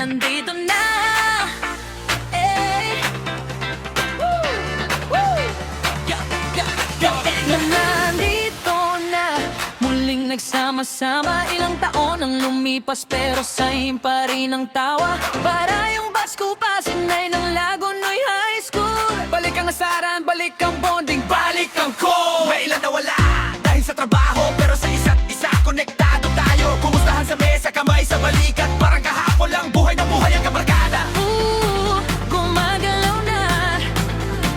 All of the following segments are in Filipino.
nandito na. Eh. Woo! Woo! Yeah, yeah, yeah. Nandito na, muling nagsama-sama. Ilang taon ang lumipas pero same pa rin ang tawa. Para yung batch ko pa sinay ng Lagonoy High School. Balik ang asaran, balik ang bonding, balik ang call. May ilan nawala dahil sa trabaho, pero sa isa't isa konektado tayo. Kumustahan sa mesa, kamay sa balikat. Parang kahapon lang, buhay na buhay ang kabarkada. Gumagalaw na,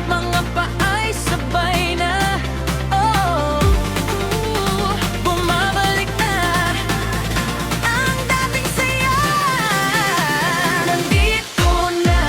mga paay sabay na. Oh, bumabalik na ang dating saya. Nandito na,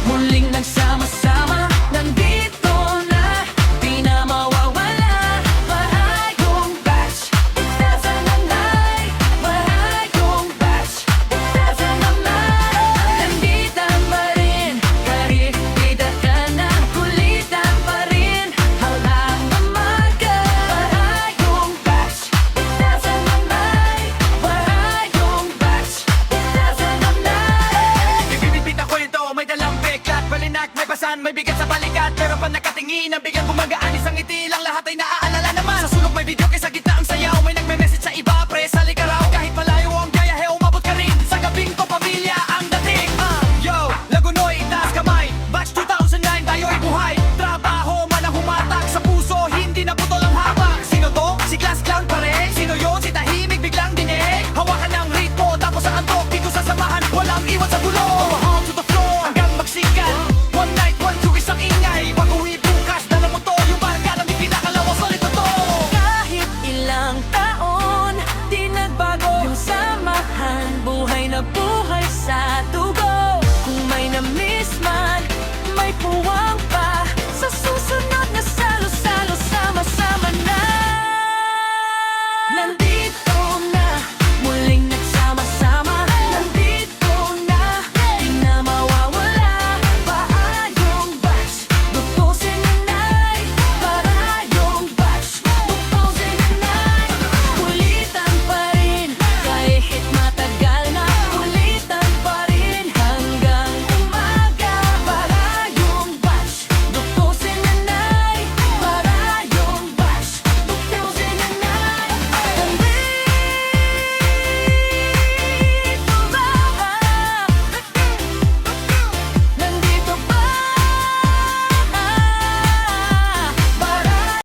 muling nagsama-sama. Nandito na, di na mawawala. Bahay kong batch, itasan na nai. Bahay kong batch, itasan na nai. Nanditan pa rin, karikita ka na. Kulitan pa rin, halang mamaga. Bahay kong batch, itasan na nai. Bahay kong batch, itasan na nai. Ibibitbit ang kwento, may dalang peklat. Balinak, may basan, may bigat sa balikat. Pero pag nakatingin, ang biglang gumagaan. Isang ngiti lang, lahat ay naaalala naman. Sa sunog may video kaysa